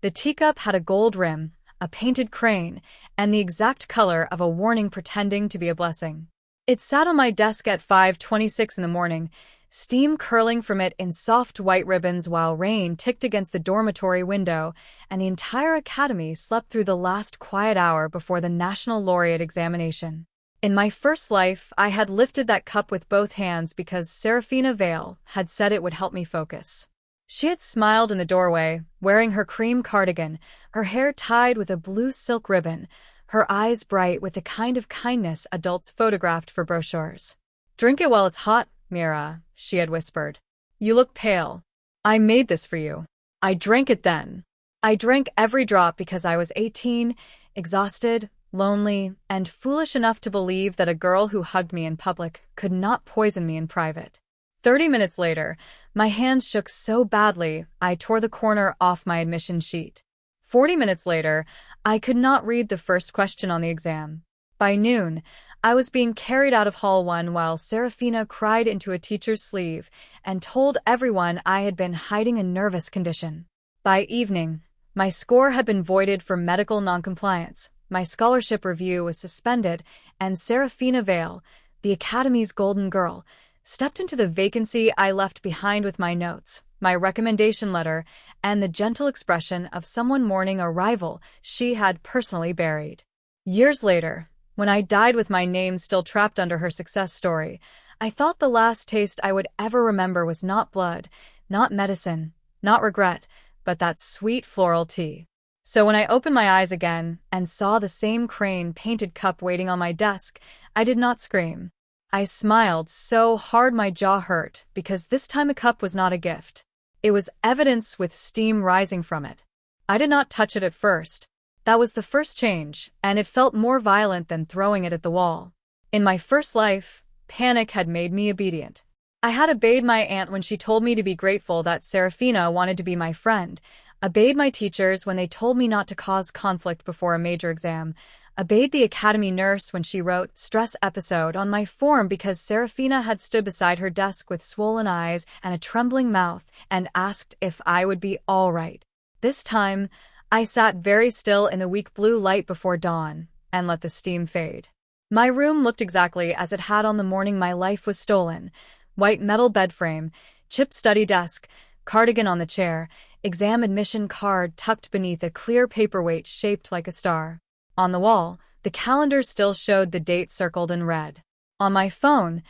The teacup had a gold rim, a painted crane, and the exact color of a warning pretending to be a blessing. It sat on my desk at 5:26 in the morning, steam curling from it in soft white ribbons while rain ticked against the dormitory window, and the entire academy slept through the last quiet hour before the national laureate examination. In my first life, I had lifted that cup with both hands because Serafina Vale had said it would help me focus. She had smiled in the doorway, wearing her cream cardigan, her hair tied with a blue silk ribbon, her eyes bright with the kind of kindness adults photographed for brochures. "Drink it while it's hot, Mira," she had whispered. "You look pale. I made this for you." I drank it then. I drank every drop because I was 18, exhausted, lonely, and foolish enough to believe that a girl who hugged me in public could not poison me in private. 30 minutes later, my hands shook so badly I tore the corner off my admission sheet. 40 minutes later, I could not read the first question on the exam. By noon, I was being carried out of Hall 1 while Serafina cried into a teacher's sleeve and told everyone I had been hiding a nervous condition. By evening, my score had been voided for medical noncompliance, my scholarship review was suspended, and Serafina Vale, the Academy's golden girl, stepped into the vacancy I left behind with my notes, my recommendation letter, and the gentle expression of someone mourning a rival she had personally buried. Years later, when I died with my name still trapped under her success story, I thought the last taste I would ever remember was not blood, not medicine, not regret, but that sweet floral tea. So when I opened my eyes again and saw the same crane-painted cup waiting on my desk, I did not scream. I smiled so hard my jaw hurt because this time a cup was not a gift. It was evidence with steam rising from it. I did not touch it at first. That was the first change, and it felt more violent than throwing it at the wall. In my first life, panic had made me obedient. I had obeyed my aunt when she told me to be grateful that Serafina wanted to be my friend, obeyed my teachers when they told me not to cause conflict before a major exam, obeyed the academy nurse when she wrote "stress episode" on my form because Serafina had stood beside her desk with swollen eyes and a trembling mouth and asked if I would be all right. This time, I sat very still in the weak blue light before dawn and let the steam fade. My room looked exactly as it had on the morning my life was stolen. White metal bed frame, chipped study desk, cardigan on the chair, exam admission card tucked beneath a clear paperweight shaped like a star. On the wall, the calendar still showed the date circled in red. On my phone,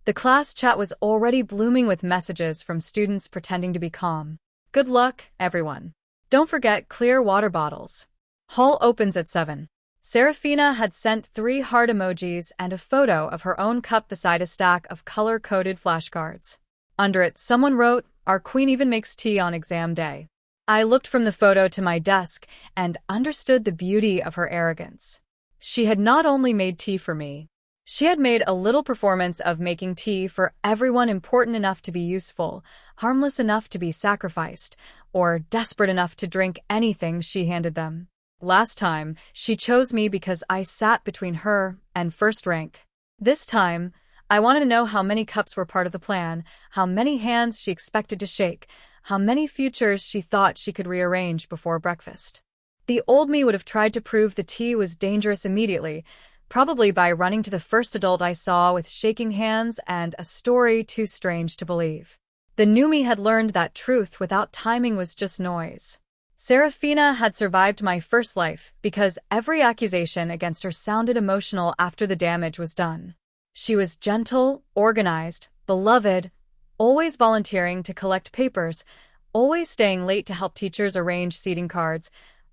the class chat was already blooming with messages from students pretending to be calm. "Good luck, everyone. Don't forget clear water bottles. Hall opens at 7. Serafina had sent 3 heart emojis and a photo of her own cup beside a stack of color-coded flashcards. Under it, someone wrote, "Our queen even makes tea on exam day." I looked from the photo to my desk and understood the beauty of her arrogance. She had not only made tea for me, she had made a little performance of making tea for everyone important enough to be useful, harmless enough to be sacrificed, or desperate enough to drink anything she handed them. Last time, she chose me because I sat between her and first rank. This time, I wanted to know how many cups were part of the plan, how many hands she expected to shake, how many futures she thought she could rearrange before breakfast. The old me would have tried to prove the tea was dangerous immediately, probably by running to the first adult I saw with shaking hands and a story too strange to believe. The new me had learned that truth without timing was just noise. Serafina had survived my first life because every accusation against her sounded emotional after the damage was done. She was gentle, organized, beloved, always volunteering to collect papers, always staying late to help teachers arrange seating cards,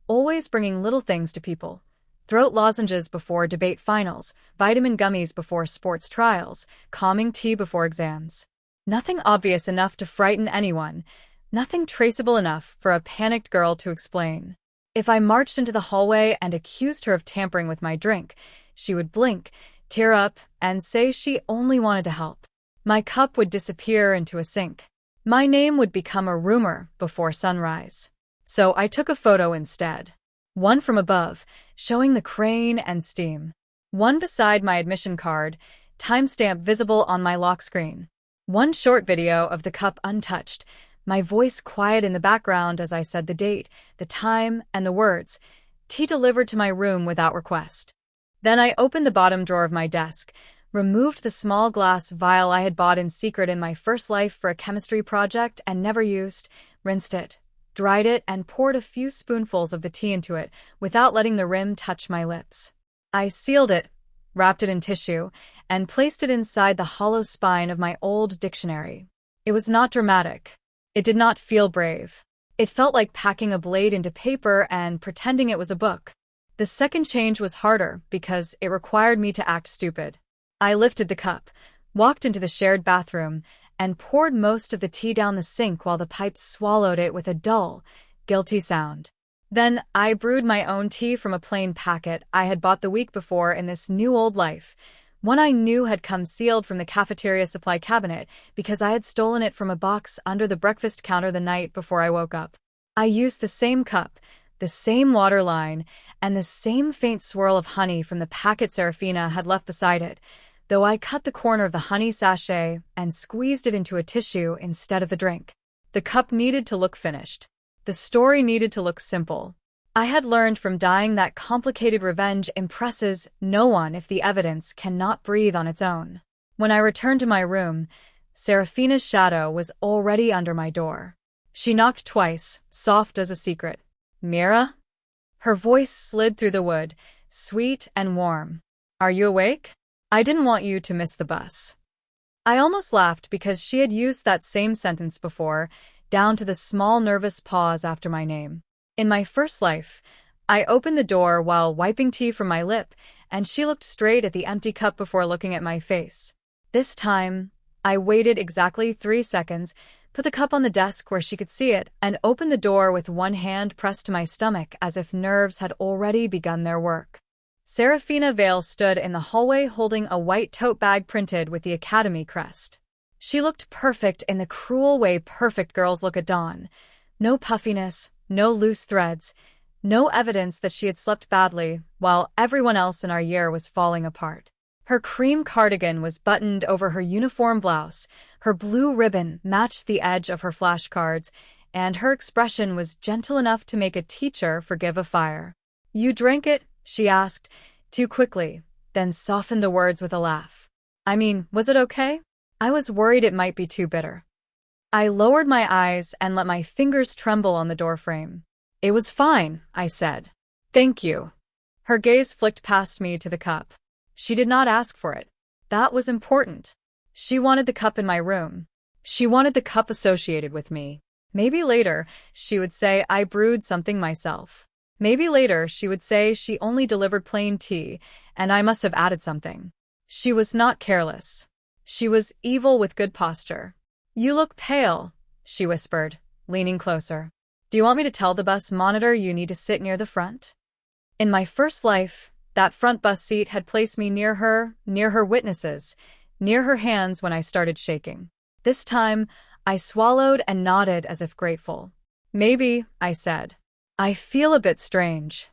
always bringing little things to people. Throat lozenges before debate finals, vitamin gummies before sports trials, calming tea before exams. Nothing obvious enough to frighten anyone, nothing traceable enough for a panicked girl to explain. If I marched into the hallway and accused her of tampering with my drink, she would blink, tear up, and say she only wanted to help. My cup would disappear into a sink. My name would become a rumor before sunrise. So I took a photo instead. One from above, showing the crane and steam. One beside my admission card, timestamp visible on my lock screen. One short video of the cup untouched, my voice quiet in the background as I said the date, the time, and the words. Tea delivered to my room without request. Then I opened the bottom drawer of my desk, removed the small glass vial I had bought in secret in my first life for a chemistry project and never used, rinsed it, dried it, and poured a few spoonfuls of the tea into it without letting the rim touch my lips. I sealed it, wrapped it in tissue, and placed it inside the hollow spine of my old dictionary. It was not dramatic. It did not feel brave. It felt like packing a blade into paper and pretending it was a book. The second change was harder because it required me to act stupid. I lifted the cup, walked into the shared bathroom, and poured most of the tea down the sink while the pipes swallowed it with a dull, guilty sound. Then I brewed my own tea from a plain packet I had bought the week before in this new old life, one I knew had come sealed from the cafeteria supply cabinet because I had stolen it from a box under the breakfast counter the night before I woke up. I used the same cup, the same water line, and the same faint swirl of honey from the packet Serafina had left beside it, though I cut the corner of the honey sachet and squeezed it into a tissue instead of the drink. The cup needed to look finished. The story needed to look simple. I had learned from dying that complicated revenge impresses no one if the evidence cannot breathe on its own. When I returned to my room, Serafina's shadow was already under my door. She knocked twice, soft as a secret. "Mira?" Her voice slid through the wood, sweet and warm. "Are you awake? I didn't want you to miss the bus." I almost laughed because she had used that same sentence before, down to the small nervous pause after my name. In my first life, I opened the door while wiping tea from my lip, and she looked straight at the empty cup before looking at my face. This time, I waited exactly 3 seconds, put the cup on the desk where she could see it, and opened the door with one hand pressed to my stomach as if nerves had already begun their work. Serafina Vale stood in the hallway holding a white tote bag printed with the Academy crest. She looked perfect in the cruel way perfect girls look at dawn. No puffiness, no loose threads, no evidence that she had slept badly while everyone else in our year was falling apart. Her cream cardigan was buttoned over her uniform blouse, her blue ribbon matched the edge of her flashcards, and her expression was gentle enough to make a teacher forgive a fire. "You drank it?" she asked, too quickly, then softened the words with a laugh. "I mean, was it okay? I was worried it might be too bitter." I lowered my eyes and let my fingers tremble on the doorframe. "It was fine," I said. "Thank you." Her gaze flicked past me to the cup. She did not ask for it. That was important. She wanted the cup in my room. She wanted the cup associated with me. Maybe later, she would say I brewed something myself. Maybe later, she would say she only delivered plain tea, and I must have added something. She was not careless. She was evil with good posture. "You look pale," she whispered, leaning closer. "Do you want me to tell the bus monitor you need to sit near the front?" In my first life, that front bus seat had placed me near her witnesses, near her hands when I started shaking. This time, I swallowed and nodded as if grateful. "Maybe," I said. "I feel a bit strange."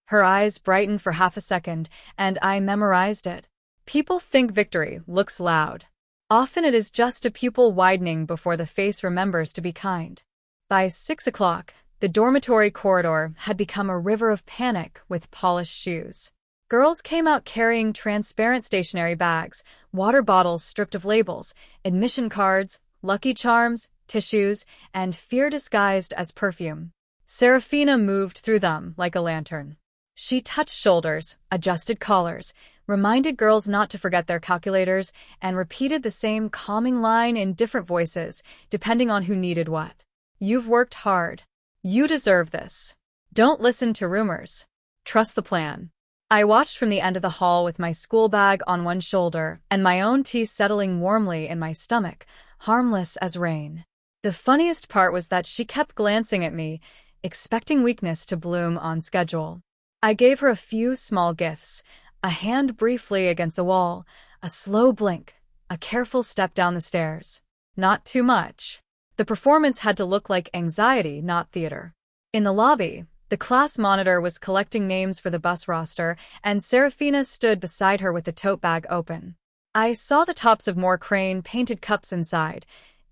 Her eyes brightened for half a second, and I memorized it. People think victory looks loud. Often it is just a pupil widening before the face remembers to be kind. By 6 o'clock, the dormitory corridor had become a river of panic with polished shoes. Girls came out carrying transparent stationery bags, water bottles stripped of labels, admission cards, Lucky Charms, tissues, and fear disguised as perfume. Serafina moved through them like a lantern. She touched shoulders, adjusted collars, reminded girls not to forget their calculators, and repeated the same calming line in different voices, depending on who needed what. "You've worked hard. You deserve this. Don't listen to rumors. Trust the plan." I watched from the end of the hall with my school bag on one shoulder and my own tea settling warmly in my stomach, harmless as rain. The funniest part was that she kept glancing at me, expecting weakness to bloom on schedule. I gave her a few small gifts, a hand briefly against the wall, a slow blink, a careful step down the stairs. Not too much. The performance had to look like anxiety, not theater. In the lobby, the class monitor was collecting names for the bus roster, and Serafina stood beside her with the tote bag open. I saw the tops of more crane-painted cups inside,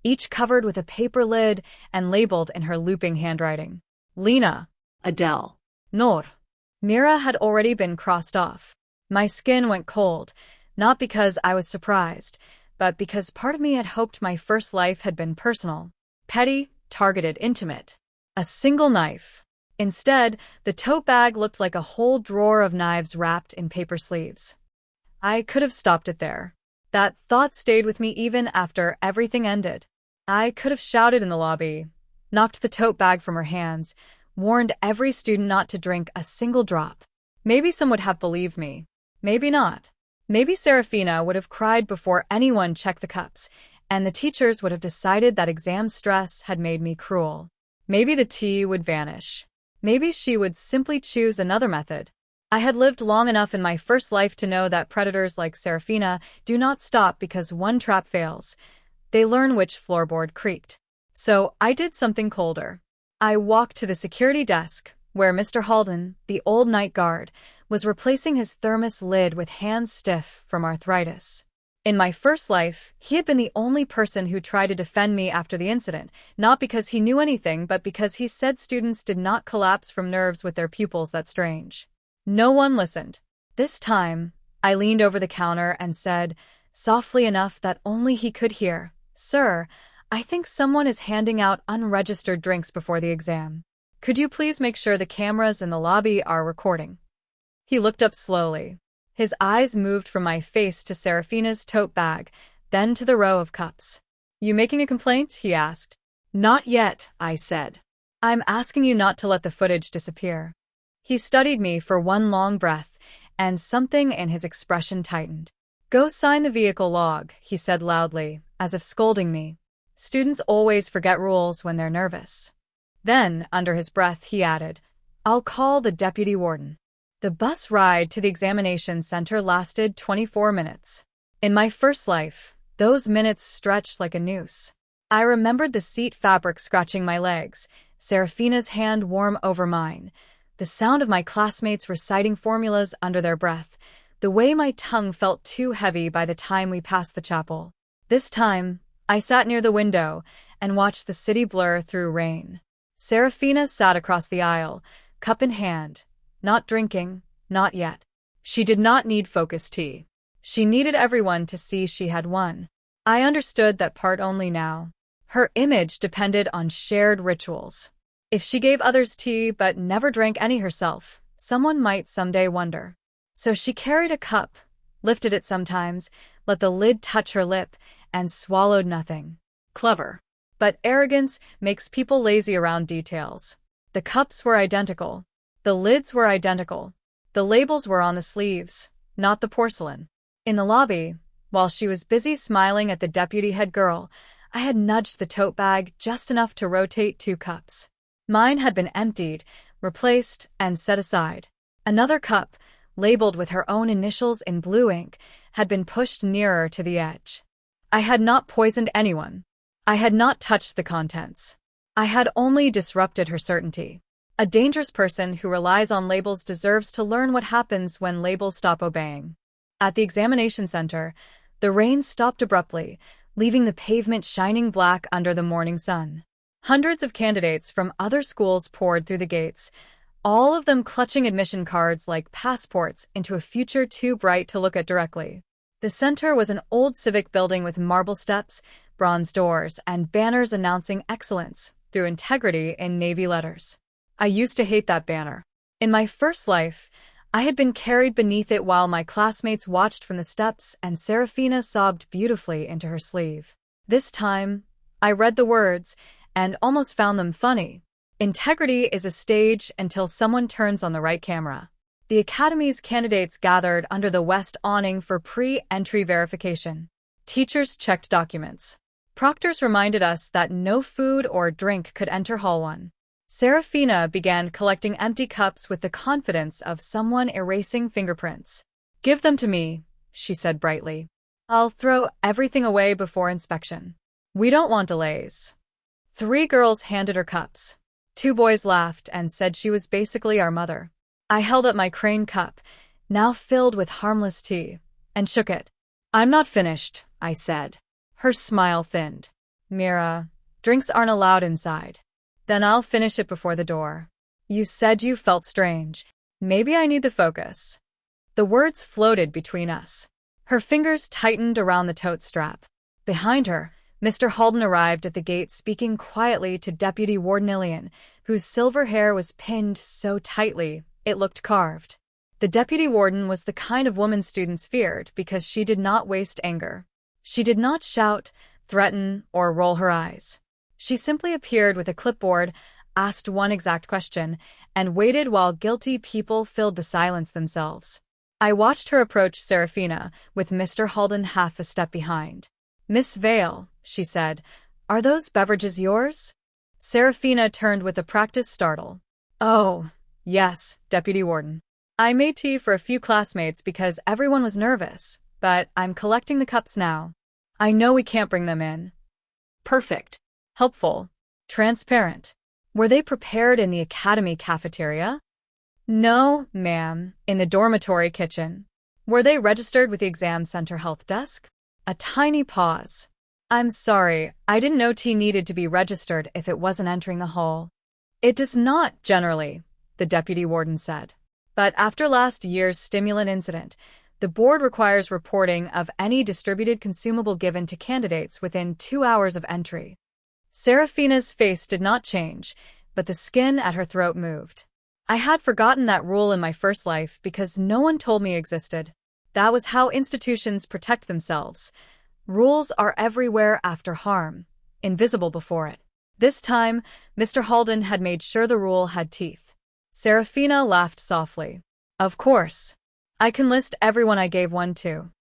each covered with a paper lid and labeled in her looping handwriting. Lena, Adele, Noor. Mira had already been crossed off. My skin went cold, not because I was surprised, but because part of me had hoped my first life had been personal, petty, targeted, intimate. A single knife. Instead, the tote bag looked like a whole drawer of knives wrapped in paper sleeves. I could have stopped it there. That thought stayed with me even after everything ended. I could have shouted in the lobby, knocked the tote bag from her hands, warned every student not to drink a single drop. Maybe some would have believed me. Maybe not. Maybe Serafina would have cried before anyone checked the cups, and the teachers would have decided that exam stress had made me cruel. Maybe the tea would vanish. Maybe she would simply choose another method. I had lived long enough in my first life to know that predators like Serafina do not stop because one trap fails. They learn which floorboard creaked. So I did something colder. I walked to the security desk, where Mr. Halden, the old night guard, was replacing his thermos lid with hands stiff from arthritis. In my first life, he had been the only person who tried to defend me after the incident, not because he knew anything but because he said students did not collapse from nerves with their pupils that strange. No one listened. This time, I leaned over the counter and said, softly enough that only he could hear, "Sir, I think someone is handing out unregistered drinks before the exam. Could you please make sure the cameras in the lobby are recording?" He looked up slowly. His eyes moved from my face to Serafina's tote bag, then to the row of cups. "You making a complaint?" he asked. "Not yet," I said. "I'm asking you not to let the footage disappear." He studied me for one long breath, and something in his expression tightened. "Go sign the vehicle log," he said loudly, as if scolding me. "Students always forget rules when they're nervous." Then, under his breath, he added, "I'll call the deputy warden." The bus ride to the examination center lasted 24 minutes. In my first life, those minutes stretched like a noose. I remembered the seat fabric scratching my legs, Serafina's hand warm over mine, the sound of my classmates reciting formulas under their breath, the way my tongue felt too heavy by the time we passed the chapel. This time, I sat near the window and watched the city blur through rain. Serafina sat across the aisle, cup in hand, not drinking, not yet. She did not need focus tea. She needed everyone to see she had won. I understood that part only now. Her image depended on shared rituals. If she gave others tea but never drank any herself, someone might someday wonder. So she carried a cup, lifted it sometimes, let the lid touch her lip, and swallowed nothing. Clever. But arrogance makes people lazy around details. The cups were identical. The lids were identical. The labels were on the sleeves, not the porcelain. In the lobby, while she was busy smiling at the deputy head girl, I had nudged the tote bag just enough to rotate 2 cups. Mine had been emptied, replaced, and set aside. Another cup, labeled with her own initials in blue ink, had been pushed nearer to the edge. I had not poisoned anyone. I had not touched the contents. I had only disrupted her certainty. A dangerous person who relies on labels deserves to learn what happens when labels stop obeying. At the examination center, the rain stopped abruptly, leaving the pavement shining black under the morning sun. Hundreds of candidates from other schools poured through the gates, all of them clutching admission cards like passports into a future too bright to look at directly. The center was an old civic building with marble steps, bronze doors, and banners announcing excellence through integrity in navy letters. I used to hate that banner. In my first life, I had been carried beneath it while my classmates watched from the steps and Serafina sobbed beautifully into her sleeve. This time, I read the words and almost found them funny. Integrity is a stage until someone turns on the right camera. The Academy's candidates gathered under the west awning for pre-entry verification. Teachers checked documents. Proctors reminded us that no food or drink could enter Hall 1. Serafina began collecting empty cups with the confidence of someone erasing fingerprints. "Give them to me," she said brightly. "I'll throw everything away before inspection. We don't want delays." 3 girls handed her cups. 2 boys laughed and said she was basically our mother. I held up my crane cup, now filled with harmless tea, and shook it. "I'm not finished," I said. Her smile thinned. Mira, drinks aren't allowed inside. Then I'll finish it before the door. You said you felt strange. Maybe I need the focus. The words floated between us. Her fingers tightened around the tote strap. Behind her, Mr. Halden arrived at the gate speaking quietly to Deputy Warden Ilian, whose silver hair was pinned so tightly it looked carved. The deputy warden was the kind of woman students feared because she did not waste anger. She did not shout, threaten, or roll her eyes. She simply appeared with a clipboard, asked one exact question, and waited while guilty people filled the silence themselves. I watched her approach Serafina, with Mr. Halden half a step behind. "Miss Vale," she said, "are those beverages yours?" Serafina turned with a practiced startle. "Oh, yes, Deputy Warden. I made tea for a few classmates because everyone was nervous, but I'm collecting the cups now. I know we can't bring them in." Perfect. Helpful. Transparent. Were they prepared in the academy cafeteria? No, ma'am, in the dormitory kitchen. Were they registered with the exam center health desk? A tiny pause. I'm sorry, I didn't know tea needed to be registered if it wasn't entering the hall. It does not, generally, the deputy warden said. But after last year's stimulant incident, the board requires reporting of any distributed consumable given to candidates within 2 hours of entry. Serafina's face did not change, but the skin at her throat moved. I had forgotten that rule in my first life because no one told me it existed. That was how institutions protect themselves. Rules are everywhere after harm, invisible before it. This time, Mr. Halden had made sure the rule had teeth. Serafina laughed softly. Of course. I can list everyone I gave one to.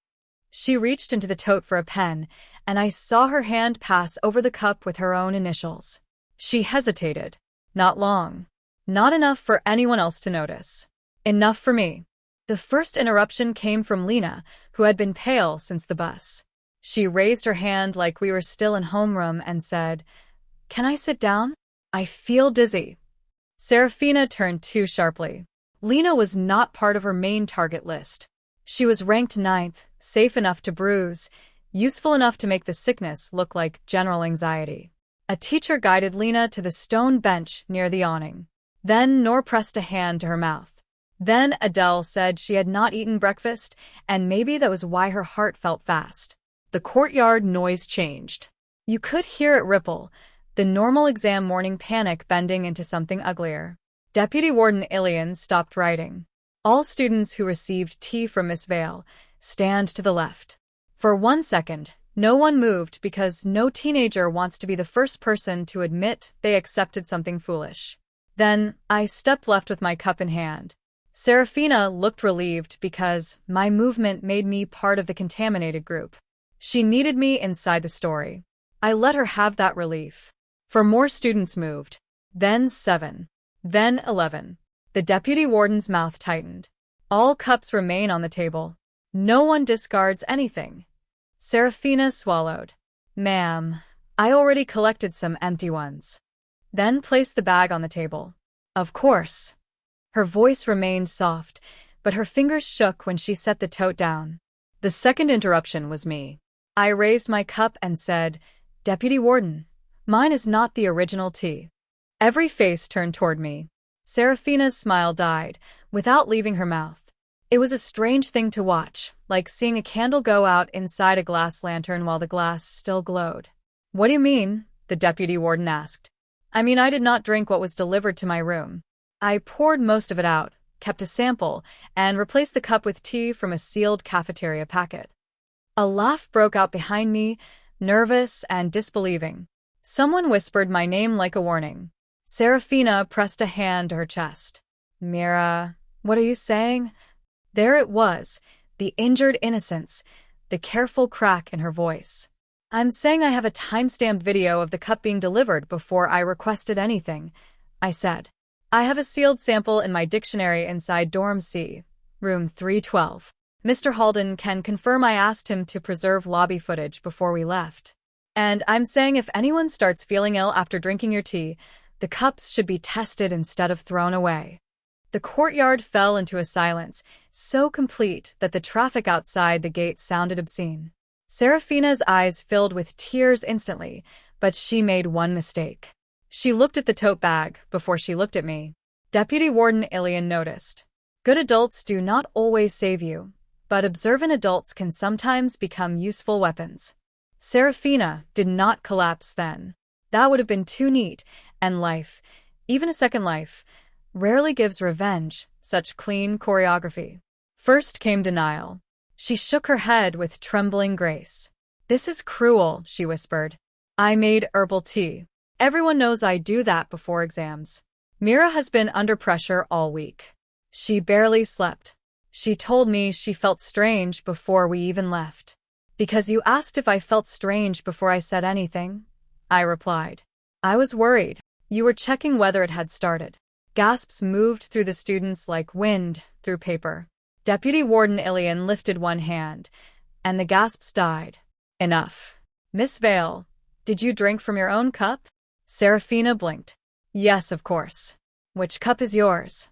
She reached into the tote for a pen, and I saw her hand pass over the cup with her own initials. She hesitated. Not long. Not enough for anyone else to notice. Enough for me. The first interruption came from Lena, who had been pale since the bus. She raised her hand like we were still in homeroom and said, "Can I sit down? I feel dizzy." Serafina turned too sharply. Lena was not part of her main target list. She was ranked 9th, safe enough to bruise, useful enough to make the sickness look like general anxiety. A teacher guided Lena to the stone bench near the awning. Then Noor pressed a hand to her mouth. Then Adele said she had not eaten breakfast, and maybe that was why her heart felt fast. The courtyard noise changed. You could hear it ripple, the normal exam morning panic bending into something uglier. Deputy Warden Ilian stopped writing. All students who received tea from Miss Vale, stand to the left. For 1 second, no one moved because no teenager wants to be the first person to admit they accepted something foolish. Then, I stepped left with my cup in hand. Serafina looked relieved because my movement made me part of the contaminated group. She needed me inside the story. I let her have that relief. 4 more students moved. Then 7. Then 11. The deputy warden's mouth tightened. All cups remain on the table. No one discards anything. Serafina swallowed. "Ma'am, I already collected some empty ones." Then placed the bag on the table. "Of course." Her voice remained soft, but her fingers shook when she set the tote down. The second interruption was me. I raised my cup and said, "Deputy Warden, mine is not the original tea." Every face turned toward me. Serafina's smile died, without leaving her mouth. It was a strange thing to watch, like seeing a candle go out inside a glass lantern while the glass still glowed. "What do you mean?" the deputy warden asked. "I mean I did not drink what was delivered to my room. I poured most of it out, kept a sample, and replaced the cup with tea from a sealed cafeteria packet." A laugh broke out behind me, nervous and disbelieving. Someone whispered my name like a warning. Serafina pressed a hand to her chest. "Mira, what are you saying?" There it was, the injured innocence, the careful crack in her voice. "I'm saying I have a timestamped video of the cup being delivered before I requested anything," I said. "I have a sealed sample in my dictionary inside Dorm C, room 312. Mr. Halden can confirm I asked him to preserve lobby footage before we left. And I'm saying if anyone starts feeling ill after drinking your tea, the cups should be tested instead of thrown away." The courtyard fell into a silence, so complete that the traffic outside the gate sounded obscene. Serafina's eyes filled with tears instantly, But she made one mistake. She looked at the tote bag before she looked at me. Deputy Warden Ilian noticed. Good adults do not always save you, but observant adults can sometimes become useful weapons. Serafina did not collapse then. That would have been too neat, and life, even a second life, rarely gives revenge such clean choreography. First came denial. She shook her head with trembling grace. This is cruel, she whispered. I made herbal tea. Everyone knows I do that before exams. Mira has been under pressure all week. She barely slept. She told me she felt strange before we even left. Because you asked if I felt strange before I said anything, I replied. I was worried. You were checking whether it had started. Gasps moved through the students like wind through paper. Deputy Warden Ilian lifted one hand, and the gasps died. Enough. Miss Vale, did you drink from your own cup? Serafina blinked. Yes, of course. Which cup is yours?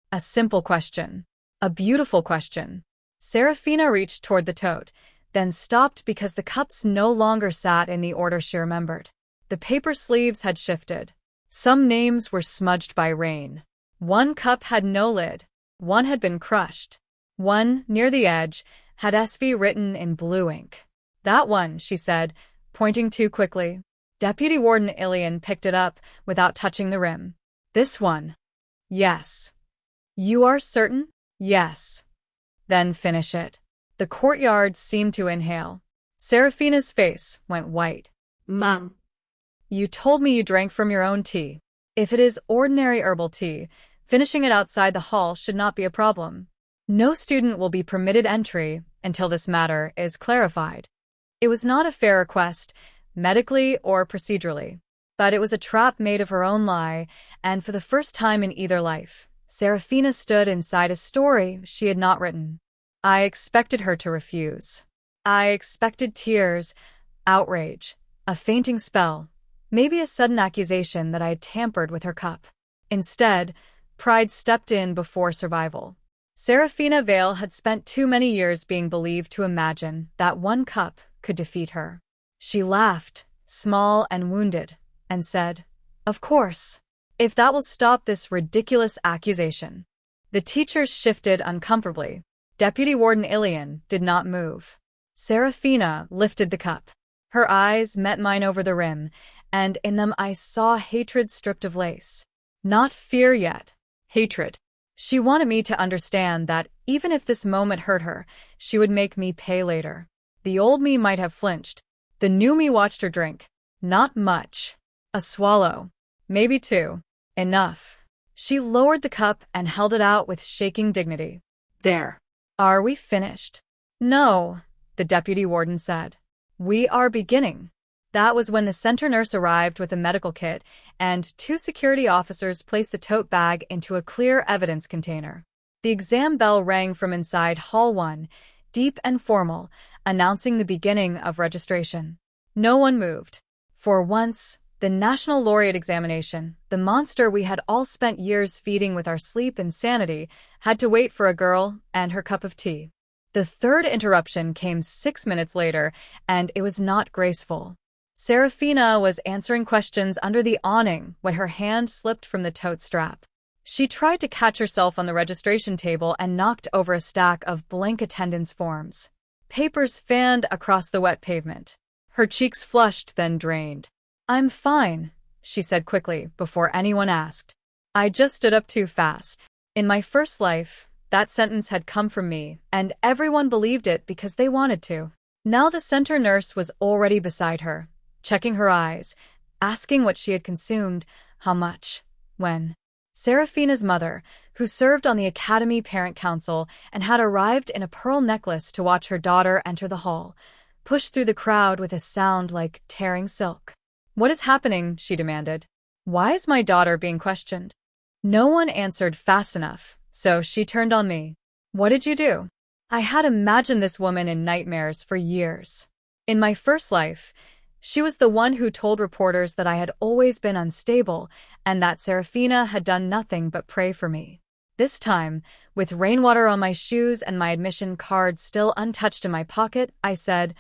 A simple question. A beautiful question. Serafina reached toward the tote, then stopped because the cups no longer sat in the order she remembered. The paper sleeves had shifted. Some names were smudged by rain. One cup had no lid. One had been crushed. One, near the edge, had SV written in blue ink. That one, she said, pointing too quickly. Deputy Warden Ilian picked it up without touching the rim. This one. Yes. You are certain? Yes. Then finish it. The courtyard seemed to inhale. Serafina's face went white. Mom. You told me you drank from your own tea. If it is ordinary herbal tea, finishing it outside the hall should not be a problem. No student will be permitted entry until this matter is clarified. It was not a fair request, medically or procedurally, but it was a trap made of her own lie, and for the first time in either life, Serafina stood inside a story she had not written. I expected her to refuse. I expected tears, outrage, a fainting spell, maybe a sudden accusation that I had tampered with her cup. Instead, pride stepped in before survival. Serafina Vale had spent too many years being believed to imagine that one cup could defeat her. She laughed, small and wounded, and said, Of course, if that will stop this ridiculous accusation. The teachers shifted uncomfortably. Deputy Warden Ilian did not move. Serafina lifted the cup. Her eyes met mine over the rim, and in them I saw hatred stripped of lace. Not fear yet. Hatred. She wanted me to understand that even if this moment hurt her, she would make me pay later. The old me might have flinched. The new me watched her drink. Not much. A swallow. Maybe two. Enough. She lowered the cup and held it out with shaking dignity. There. Are we finished? No, the deputy warden said. We are beginning. That was when the center nurse arrived with a medical kit, and 2 security officers placed the tote bag into a clear evidence container. The exam bell rang from inside Hall 1, deep and formal, announcing the beginning of registration. No one moved. For once, the National Laureate examination, the monster we had all spent years feeding with our sleep and sanity, had to wait for a girl and her cup of tea. The third interruption came 6 minutes later, and it was not graceful. Serafina was answering questions under the awning when her hand slipped from the tote strap. She tried to catch herself on the registration table and knocked over a stack of blank attendance forms. Papers fanned across the wet pavement. Her cheeks flushed, then drained. I'm fine, she said quickly before anyone asked. I just stood up too fast. In my first life, that sentence had come from me, and everyone believed it because they wanted to. Now the center nurse was already beside her, checking her eyes, asking what she had consumed, how much, when. Serafina's mother, who served on the Academy Parent Council and had arrived in a pearl necklace to watch her daughter enter the hall, pushed through the crowd with a sound like tearing silk. What is happening? She demanded. Why is my daughter being questioned? No one answered fast enough, so she turned on me. What did you do? I had imagined this woman in nightmares for years. In my first life, she was the one who told reporters that I had always been unstable and that Serafina had done nothing but pray for me. This time, with rainwater on my shoes and my admission card still untouched in my pocket, I said,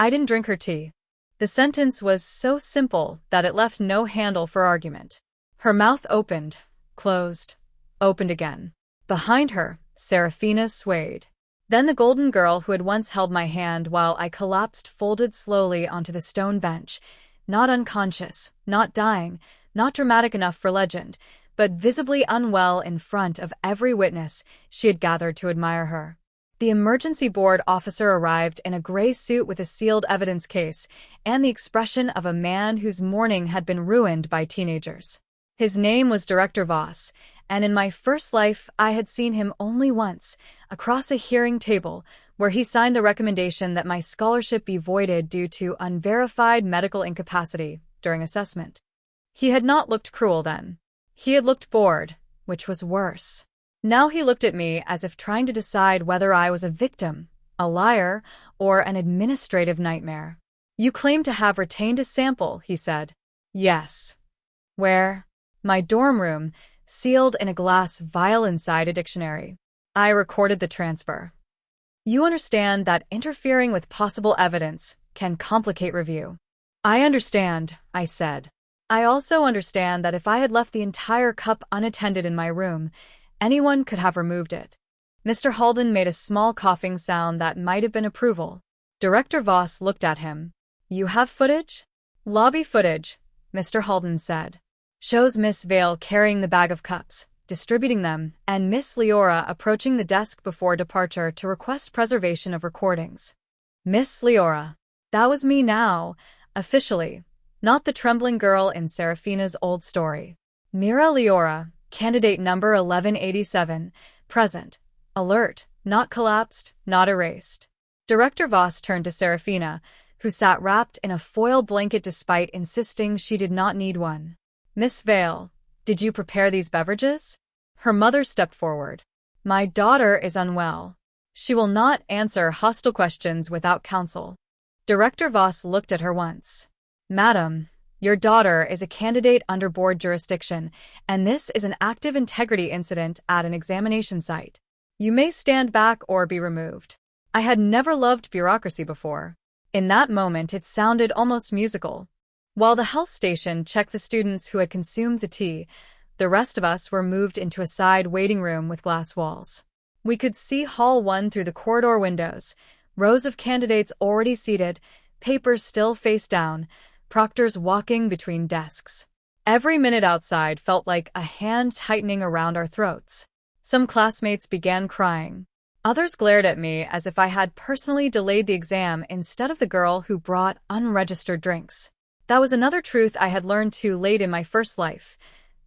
I didn't drink her tea. The sentence was so simple that it left no handle for argument. Her mouth opened, closed, opened again. Behind her, Seraphina swayed. Then the golden girl who had once held my hand while I collapsed folded slowly onto the stone bench, not unconscious, not dying, not dramatic enough for legend, but visibly unwell in front of every witness she had gathered to admire her. The emergency board officer arrived in a gray suit with a sealed evidence case and the expression of a man whose morning had been ruined by teenagers. His name was Director Voss, and in my first life I had seen him only once, across a hearing table, where he signed the recommendation that my scholarship be voided due to unverified medical incapacity during assessment. He had not looked cruel then. He had looked bored, which was worse. Now he looked at me as if trying to decide whether I was a victim, a liar, or an administrative nightmare. "You claim to have retained a sample," he said. "Yes." "Where?" "My dorm room, sealed in a glass vial inside a dictionary." I recorded the transfer. "You understand that interfering with possible evidence can complicate review." "I understand," I said. "I also understand that if I had left the entire cup unattended in my room, anyone could have removed it." Mr. Halden made a small coughing sound that might have been approval. Director Voss looked at him. "You have footage?" "Lobby footage," Mr. Halden said. "Shows Miss Vale carrying the bag of cups, distributing them, and Miss Leora approaching the desk before departure to request preservation of recordings." Miss Leora. That was me now, officially, not the trembling girl in Seraphina's old story. Mira Leora, candidate number 1187, present, alert, not collapsed, not erased. Director Voss turned to Seraphina, who sat wrapped in a foil blanket despite insisting she did not need one. "Miss Vale, did you prepare these beverages?" Her mother stepped forward. "My daughter is unwell. She will not answer hostile questions without counsel." Director Voss looked at her once. "Madam, your daughter is a candidate under board jurisdiction, and this is an active integrity incident at an examination site. You may stand back or be removed." I had never loved bureaucracy before. In that moment it sounded almost musical. While the health station checked the students who had consumed the tea, the rest of us were moved into a side waiting room with glass walls. We could see Hall 1 through the corridor windows, rows of candidates already seated, papers still face down, proctors walking between desks. Every minute outside felt like a hand tightening around our throats. Some classmates began crying. Others glared at me as if I had personally delayed the exam instead of the girl who brought unregistered drinks. That was another truth I had learned too late in my first life.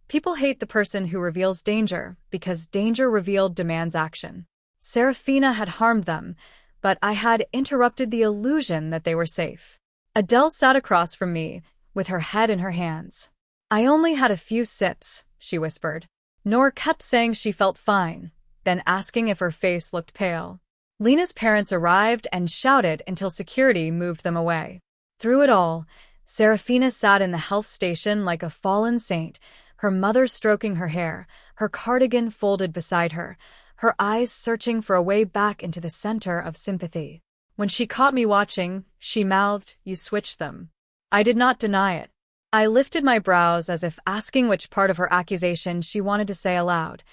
People hate the person who reveals danger, because danger revealed demands action. Seraphina had harmed them, but I had interrupted the illusion that they were safe. Adele sat across from me, with her head in her hands. "I only had a few sips," she whispered. Noor kept saying she felt fine, then asking if her face looked pale. Lena's parents arrived and shouted until security moved them away. Through it all, Seraphina sat in the health station like a fallen saint, her mother stroking her hair, her cardigan folded beside her, her eyes searching for a way back into the center of sympathy. When she caught me watching, she mouthed, "You switched them." I did not deny it. I lifted my brows as if asking which part of her accusation she wanted to say aloud,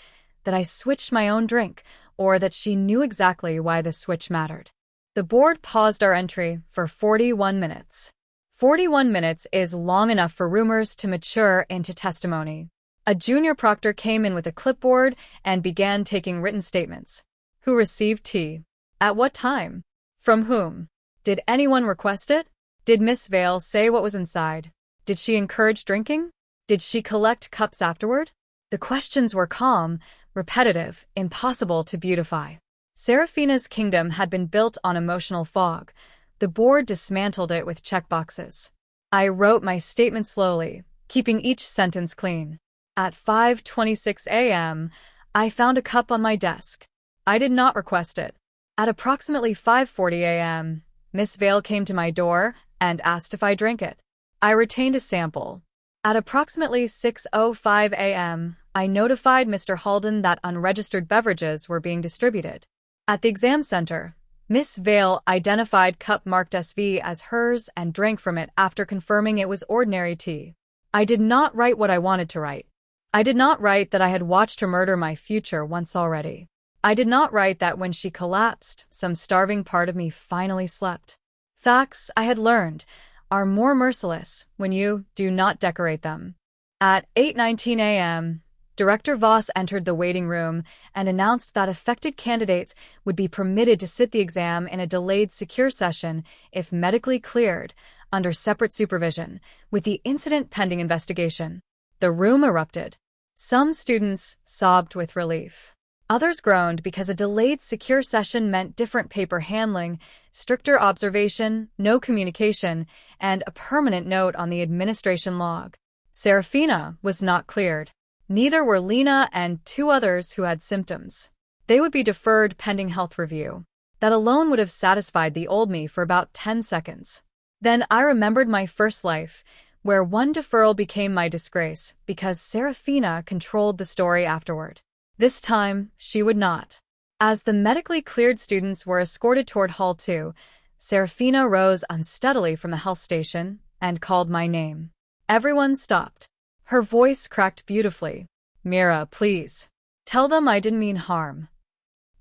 that I switched my own drink, or that she knew exactly why the switch mattered. The board paused our entry for 41 minutes. 41 minutes is long enough for rumors to mature into testimony. A junior proctor came in with a clipboard and began taking written statements. Who received tea? At what time? From whom? Did anyone request it? Did Miss Vale say what was inside? Did she encourage drinking? Did she collect cups afterward? The questions were calm, repetitive, impossible to beautify. Seraphina's kingdom had been built on emotional fog. The board dismantled it with checkboxes. I wrote my statement slowly, keeping each sentence clean. At 5:26 a.m., I found a cup on my desk. I did not request it. At approximately 5:40 a.m., Miss Vale came to my door and asked if I drank it. I retained a sample. At approximately 6:05 a.m., I notified Mr. Halden that unregistered beverages were being distributed. At the exam center, Miss Vale identified cup marked SV as hers and drank from it after confirming it was ordinary tea. I did not write what I wanted to write. I did not write that I had watched her murder my future once already. I did not write that when she collapsed, some starving part of me finally slept. Facts, I had learned, are more merciless when you do not decorate them. At 8:19 a.m., Director Voss entered the waiting room and announced that affected candidates would be permitted to sit the exam in a delayed secure session if medically cleared, under separate supervision, with the incident pending investigation. The room erupted. Some students sobbed with relief. Others groaned because a delayed secure session meant different paper handling, stricter observation, no communication, and a permanent note on the administration log. Serafina was not cleared. Neither were Lena and two others who had symptoms. They would be deferred pending health review. That alone would have satisfied the old me for about 10 seconds. Then I remembered my first life, where one deferral became my disgrace because Serafina controlled the story afterward. This time, she would not. As the medically cleared students were escorted toward Hall 2, Serafina rose unsteadily from the health station and called my name. Everyone stopped. Her voice cracked beautifully. Mira, please. Tell them I didn't mean harm.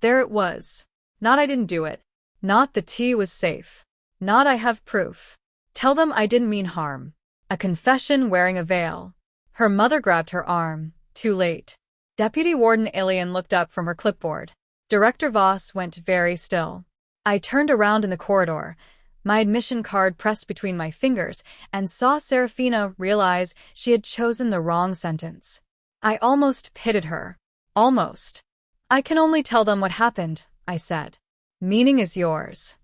There it was. Not I didn't do it. Not the tea was safe. Not I have proof. Tell them I didn't mean harm. A confession wearing a veil. Her mother grabbed her arm. Too late. Deputy Warden Ilian looked up from her clipboard. Director Voss went very still. I turned around in the corridor, my admission card pressed between my fingers, and saw Serafina realize she had chosen the wrong sentence. I almost pitied her. Almost. I can only tell them what happened, I said. Meaning is yours.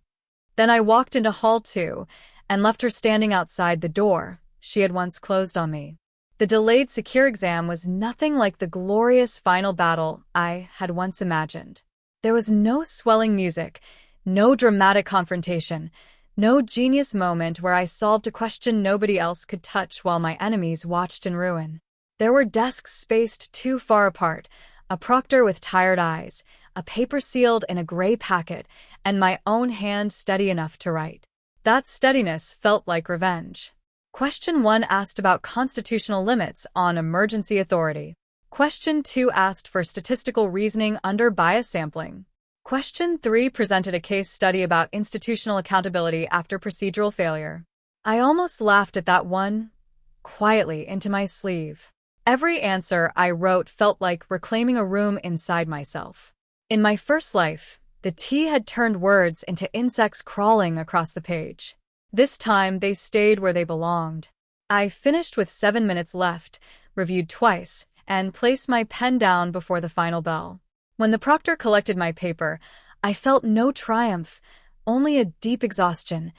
Then I walked into Hall 2 and left her standing outside the door she had once closed on me. The delayed secure exam was nothing like the glorious final battle I had once imagined. There was no swelling music, no dramatic confrontation, no genius moment where I solved a question nobody else could touch while my enemies watched in ruin. There were desks spaced too far apart, a proctor with tired eyes, a paper sealed in a gray packet, and my own hand steady enough to write. That steadiness felt like revenge. Question 1 asked about constitutional limits on emergency authority. Question 2 asked for statistical reasoning under bias sampling. Question 3 presented a case study about institutional accountability after procedural failure. I almost laughed at that one, quietly into my sleeve. Every answer I wrote felt like reclaiming a room inside myself. In my first life, the tea had turned words into insects crawling across the page. This time, they stayed where they belonged. I finished with 7 minutes left, reviewed twice, and placed my pen down before the final bell. When the proctor collected my paper, I felt no triumph, only a deep exhaustion,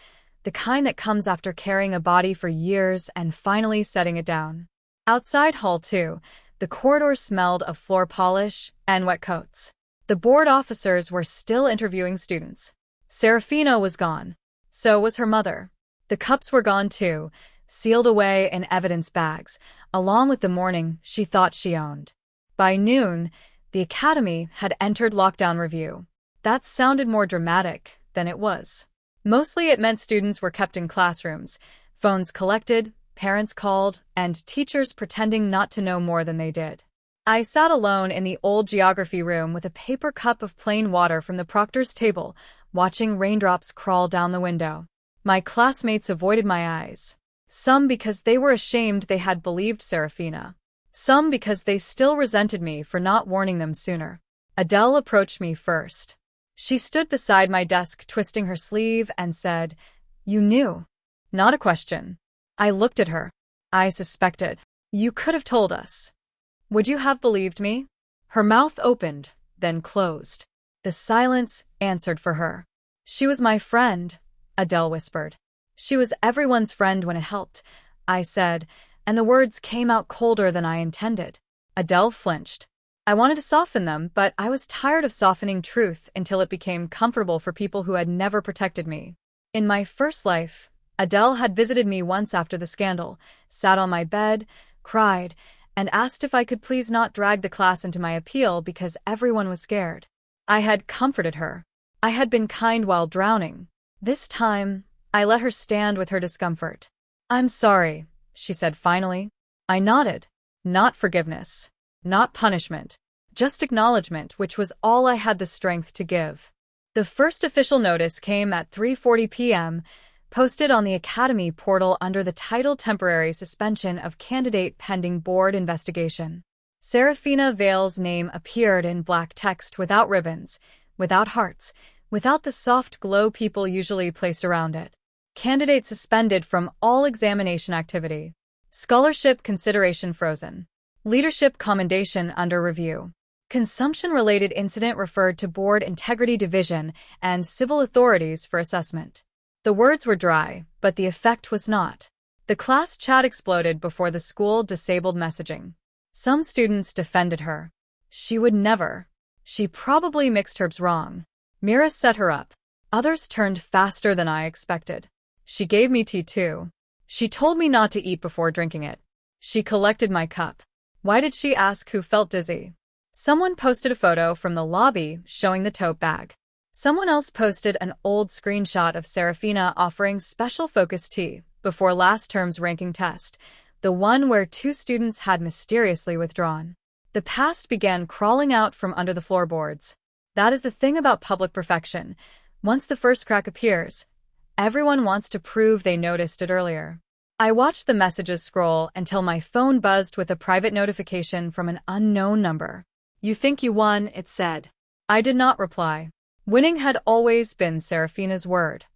the kind that comes after carrying a body for years and finally setting it down. Outside Hall 2, the corridor smelled of floor polish and wet coats. The board officers were still interviewing students. Serafina was gone. So was her mother. The cups were gone too, sealed away in evidence bags, along with the morning she thought she owned. By noon, the academy had entered lockdown review. That sounded more dramatic than it was. Mostly it meant students were kept in classrooms, phones collected, parents called, and teachers pretending not to know more than they did. I sat alone in the old geography room with a paper cup of plain water from the proctor's table, watching raindrops crawl down the window. My classmates avoided my eyes. Some because they were ashamed they had believed Serafina. Some because they still resented me for not warning them sooner. Adele approached me first. She stood beside my desk twisting her sleeve and said, "You knew." Not a question. I looked at her. I suspected. "You could have told us. Would you have believed me?" Her mouth opened, then closed. The silence answered for her. "She was my friend," Adele whispered. "She was everyone's friend when it helped," I said, and the words came out colder than I intended. Adele flinched. I wanted to soften them, but I was tired of softening truth until it became comfortable for people who had never protected me. In my first life, Adele had visited me once after the scandal, sat on my bed, cried, and asked if I could please not drag the class into my appeal because everyone was scared. I had comforted her. I had been kind while drowning. This time, I let her stand with her discomfort. "I'm sorry," she said finally. I nodded. Not forgiveness. Not punishment. Just acknowledgement, which was all I had the strength to give. The first official notice came at 3:40 p.m., posted on the Academy portal under the title Temporary Suspension of Candidate Pending Board Investigation. Serafina Vale's name appeared in black text without ribbons, without hearts, without the soft glow people usually placed around it. Candidate suspended from all examination activity. Scholarship consideration frozen. Leadership commendation under review. Consumption-related incident referred to Board Integrity Division and civil authorities for assessment. The words were dry, but the effect was not. The class chat exploded before the school disabled messaging. Some students defended her. She would never. She probably mixed herbs wrong. Mira set her up. Others turned faster than I expected. She gave me tea too. She told me not to eat before drinking it. She collected my cup. Why did she ask who felt dizzy? Someone posted a photo from the lobby showing the tote bag. Someone else posted an old screenshot of Serafina offering special focus tea before last term's ranking test, the one where 2 students had mysteriously withdrawn. The past began crawling out from under the floorboards. That is the thing about public perfection. Once the first crack appears, everyone wants to prove they noticed it earlier. I watched the messages scroll until my phone buzzed with a private notification from an unknown number. "You think you won," it said. I did not reply. Winning had always been Serafina's word.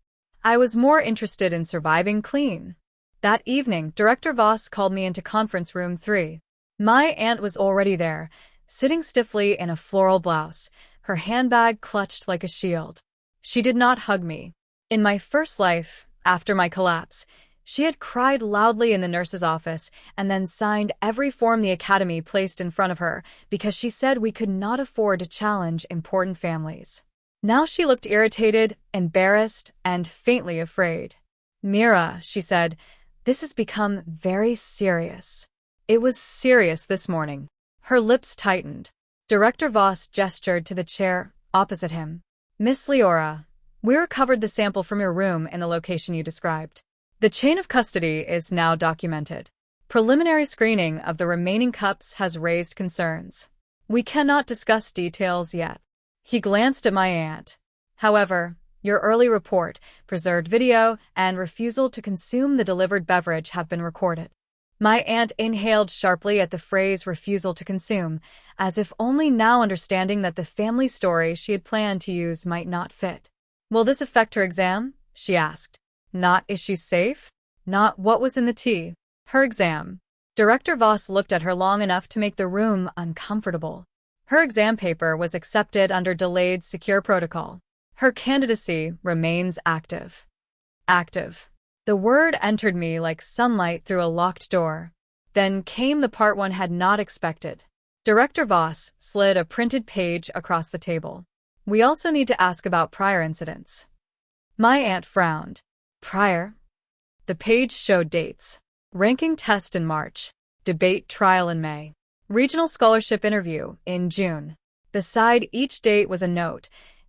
I was more interested in surviving clean. That evening, Director Voss called me into conference room 3. My aunt was already there, sitting stiffly in a floral blouse, her handbag clutched like a shield. She did not hug me. In my first life, after my collapse, she had cried loudly in the nurse's office and then signed every form the Academy placed in front of her because she said we could not afford to challenge important families. Now she looked irritated, embarrassed, and faintly afraid. "Mira," she said, "this has become very serious." It was serious this morning. Her lips tightened. Director Voss gestured to the chair opposite him. "Miss Leora, we recovered the sample from your room in the location you described. The chain of custody is now documented. Preliminary screening of the remaining cups has raised concerns. We cannot discuss details yet." He glanced at my aunt. "However, your early report, preserved video, and refusal to consume the delivered beverage have been recorded." My aunt inhaled sharply at the phrase refusal to consume, as if only now understanding that the family story she had planned to use might not fit. "Will this affect her exam?" she asked. Not is she safe? Not what was in the tea. Her exam. Director Voss looked at her long enough to make the room uncomfortable. Her exam paper was accepted under delayed secure protocol. Her candidacy remains active. Active. The word entered me like sunlight through a locked door. Then came the part one had not expected. Director Voss slid a printed page across the table. "We also need to ask about prior incidents." My aunt frowned. Prior? The page showed dates. Ranking test in March. Debate trial in May. Regional scholarship interview in June. Beside each date was a note.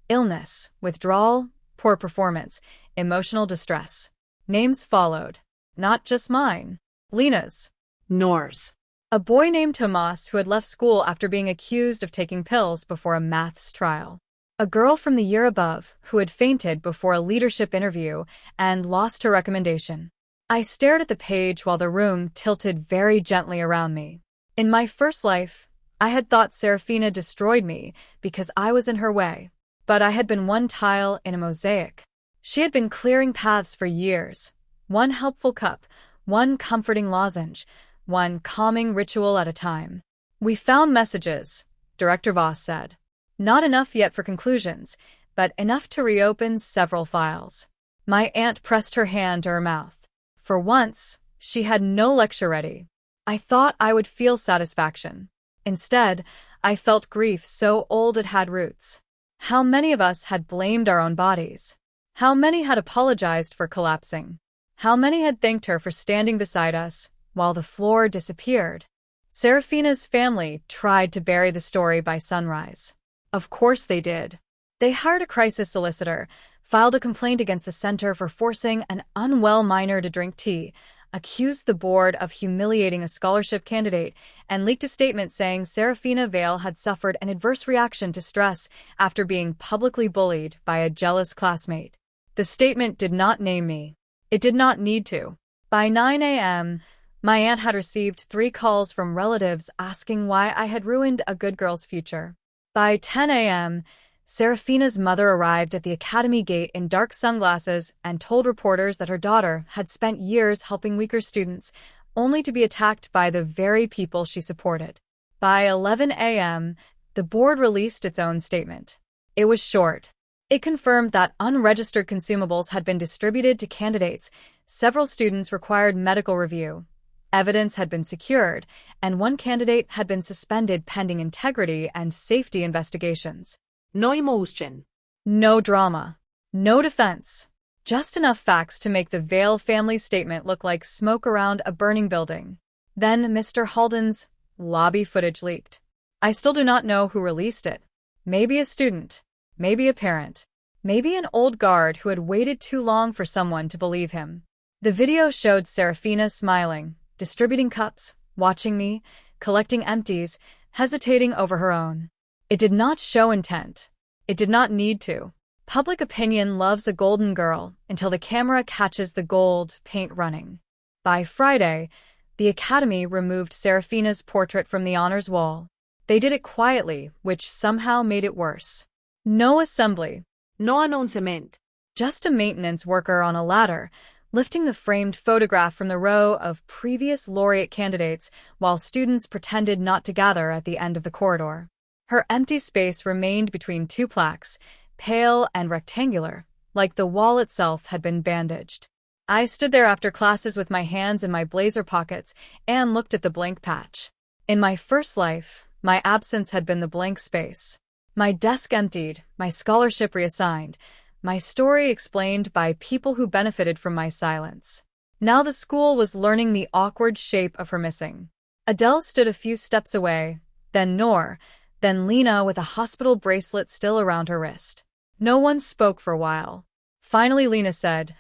Illness, withdrawal, poor performance, emotional distress. Names followed. Not just mine. Lena's. Noor's. A boy named Tomas who had left school after being accused of taking pills before a maths trial. A girl from the year above who had fainted before a leadership interview and lost her recommendation. I stared at the page while the room tilted very gently around me. In my first life, I had thought Serafina destroyed me because I was in her way. But I had been one tile in a mosaic. She had been clearing paths for years. One helpful cup, one comforting lozenge, one calming ritual at a time. "We found messages," Director Voss said. "Not enough yet for conclusions, but enough to reopen several files." My aunt pressed her hand to her mouth. For once, she had no lecture ready. I thought I would feel satisfaction. Instead, I felt grief so old it had roots. How many of us had blamed our own bodies? How many had apologized for collapsing? How many had thanked her for standing beside us while the floor disappeared? Serafina's family tried to bury the story by sunrise. Of course they did. They hired a crisis solicitor, filed a complaint against the center for forcing an unwell minor to drink tea, accused the board of humiliating a scholarship candidate, and leaked a statement saying Serafina Vale had suffered an adverse reaction to stress after being publicly bullied by a jealous classmate. The statement did not name me. It did not need to. By 9 a.m., my aunt had received 3 calls from relatives asking why I had ruined a good girl's future. By 10 a.m., Serafina's mother arrived at the academy gate in dark sunglasses and told reporters that her daughter had spent years helping weaker students, only to be attacked by the very people she supported. By 11 a.m., the board released its own statement. It was short. It confirmed that unregistered consumables had been distributed to candidates, several students required medical review, evidence had been secured, and one candidate had been suspended pending integrity and safety investigations. No emotion. No drama. No defense. Just enough facts to make the Vale family statement look like smoke around a burning building. Then Mr. Halden's lobby footage leaked. I still do not know who released it. Maybe a student. Maybe a parent. Maybe an old guard who had waited too long for someone to believe him. The video showed Serafina smiling, distributing cups, watching me, collecting empties, hesitating over her own. It did not show intent. It did not need to. Public opinion loves a golden girl until the camera catches the gold paint running. By Friday, the Academy removed Serafina's portrait from the honors wall. They did it quietly, which somehow made it worse. No assembly. No announcement. Just a maintenance worker on a ladder, lifting the framed photograph from the row of previous laureate candidates while students pretended not to gather at the end of the corridor. Her empty space remained between 2 plaques, pale and rectangular, like the wall itself had been bandaged. I stood there after classes with my hands in my blazer pockets and looked at the blank patch. In my first life, my absence had been the blank space. My desk emptied, my scholarship reassigned, my story explained by people who benefited from my silence. Now the school was learning the awkward shape of her missing. Adele stood a few steps away, then Noor, then Lena with a hospital bracelet still around her wrist. No one spoke for a while. Finally Lena said,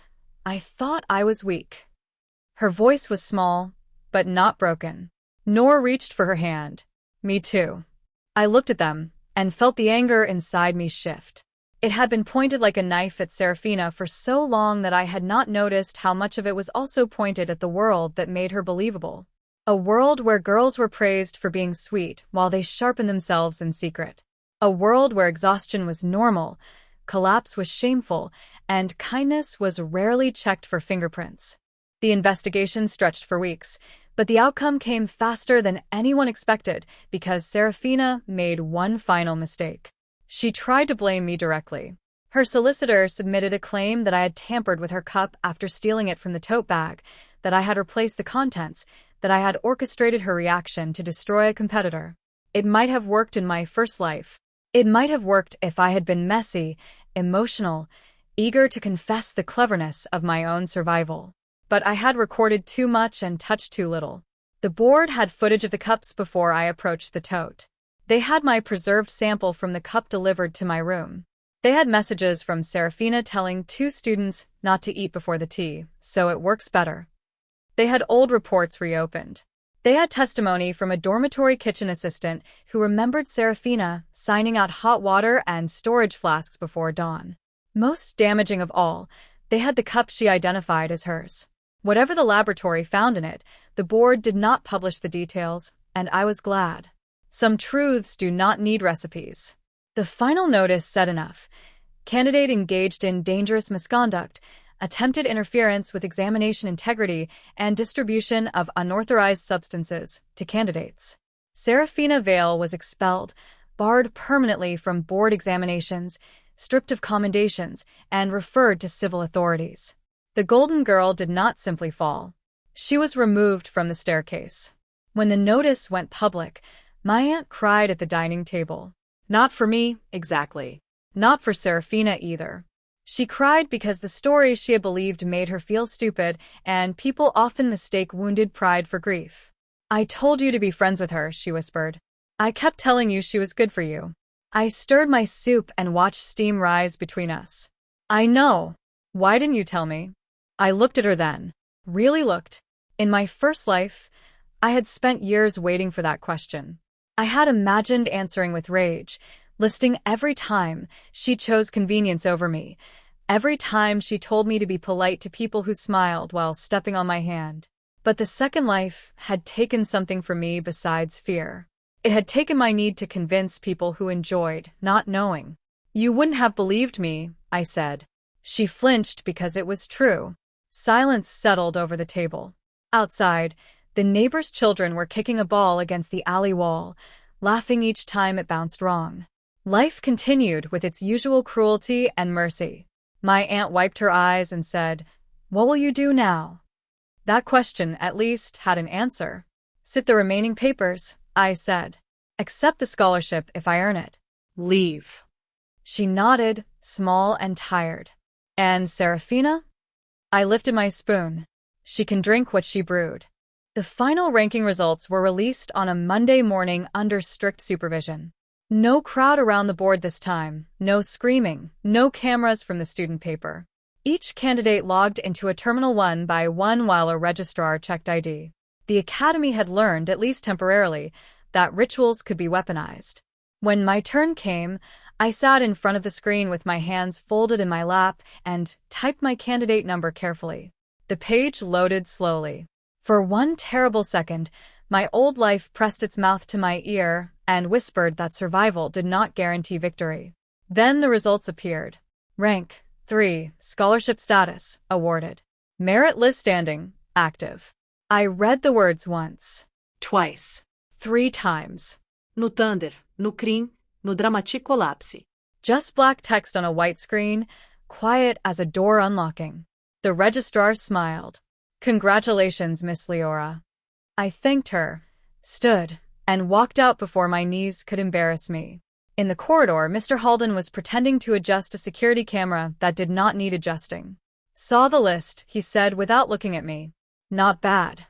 "I thought I was weak." Her voice was small, but not broken. Noor reached for her hand. Me too. I looked at them and felt the anger inside me shift. It had been pointed like a knife at Serafina for so long that I had not noticed how much of it was also pointed at the world that made her believable. A world where girls were praised for being sweet while they sharpened themselves in secret. A world where exhaustion was normal, collapse was shameful, and kindness was rarely checked for fingerprints. The investigation stretched for weeks, but the outcome came faster than anyone expected because Serafina made one final mistake. She tried to blame me directly. Her solicitor submitted a claim that I had tampered with her cup after stealing it from the tote bag, that I had replaced the contents, that I had orchestrated her reaction to destroy a competitor. It might have worked in my first life. It might have worked if I had been messy, emotional, eager to confess the cleverness of my own survival. But I had recorded too much and touched too little. The board had footage of the cups before I approached the tote. They had my preserved sample from the cup delivered to my room. They had messages from Serafina telling 2 students not to eat before the tea, so it works better. They had old reports reopened. They had testimony from a dormitory kitchen assistant who remembered Serafina signing out hot water and storage flasks before dawn. Most damaging of all, they had the cup she identified as hers. Whatever the laboratory found in it, the board did not publish the details, and I was glad. Some truths do not need recipes. The final notice said enough. Candidate engaged in dangerous misconduct, attempted interference with examination integrity, and distribution of unauthorized substances to candidates. Serafina Vale was expelled, barred permanently from board examinations, stripped of commendations, and referred to civil authorities. The Golden Girl did not simply fall. She was removed from the staircase. When the notice went public, my aunt cried at the dining table. Not for me, exactly. Not for Serafina either. She cried because the stories she had believed made her feel stupid, and people often mistake wounded pride for grief. "I told you to be friends with her," she whispered. "I kept telling you she was good for you. I stirred my soup and watched steam rise between us. I know. Why didn't you tell me? I looked at her then. Really looked. In my first life, I had spent years waiting for that question. I had imagined answering with rage, listing every time she chose convenience over me, every time she told me to be polite to people who smiled while stepping on my hand. But the second life had taken something from me besides fear. It had taken my need to convince people who enjoyed not knowing. You wouldn't have believed me, I said. She flinched because it was true. Silence settled over the table. Outside, the neighbors' children were kicking a ball against the alley wall, laughing each time it bounced wrong. Life continued with its usual cruelty and mercy. My aunt wiped her eyes and said, "What will you do now?" That question, at least, had an answer. "Sit the remaining papers," I said. "Accept the scholarship if I earn it." Leave. She nodded, small and tired. "And Serafina?" I lifted my spoon. "She can drink what she brewed." The final ranking results were released on a Monday morning under strict supervision. No crowd around the board this time, no screaming, no cameras from the student paper. Each candidate logged into a Terminal 1 by 1 while a registrar checked ID. The academy had learned, at least temporarily, that rituals could be weaponized. When my turn came, I sat in front of the screen with my hands folded in my lap and typed my candidate number carefully. The page loaded slowly. For one terrible second, my old life pressed its mouth to my ear and whispered that survival did not guarantee victory. Then the results appeared. Rank 3, scholarship status, awarded. Merit list standing, active. I read the words once. Twice. 3 times. No Thunder, no Crim, no Dramatic-Collapse. Just black text on a white screen, quiet as a door unlocking. The registrar smiled. "Congratulations, Miss Leora." I thanked her, stood, and walked out before my knees could embarrass me. In the corridor, Mr. Halden was pretending to adjust a security camera that did not need adjusting. "Saw the list," he said without looking at me. "Not bad."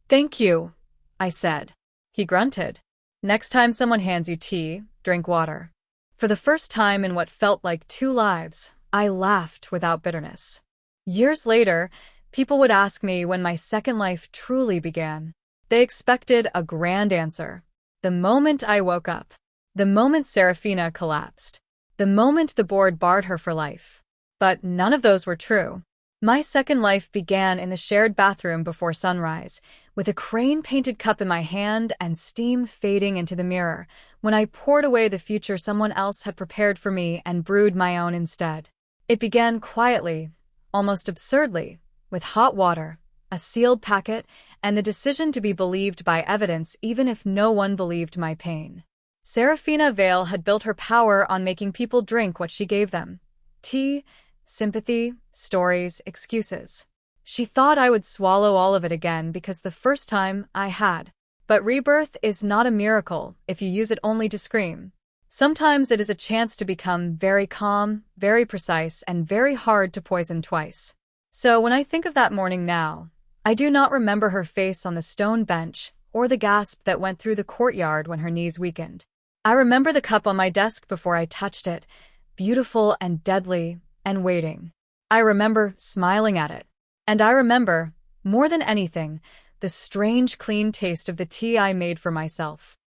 "Thank you," I said. He grunted. "Next time someone hands you tea, drink water." For the first time in what felt like 2 lives, I laughed without bitterness. Years later, people would ask me when my second life truly began. They expected a grand answer. The moment I woke up. The moment Serafina collapsed. The moment the board barred her for life. But none of those were true. My second life began in the shared bathroom before sunrise, with a crane-painted cup in my hand and steam fading into the mirror, when I poured away the future someone else had prepared for me and brewed my own instead. It began quietly, almost absurdly, with hot water, a sealed packet, and the decision to be believed by evidence even if no one believed my pain. Serafina Vale had built her power on making people drink what she gave them. Tea, sympathy, stories, excuses. She thought I would swallow all of it again because the first time I had. But rebirth is not a miracle if you use it only to scream. Sometimes it is a chance to become very calm, very precise, and very hard to poison twice. So when I think of that morning now, I do not remember her face on the stone bench or the gasp that went through the courtyard when her knees weakened. I remember the cup on my desk before I touched it, beautiful and deadly, and waiting. I remember smiling at it. And I remember, more than anything, the strange clean taste of the tea I made for myself.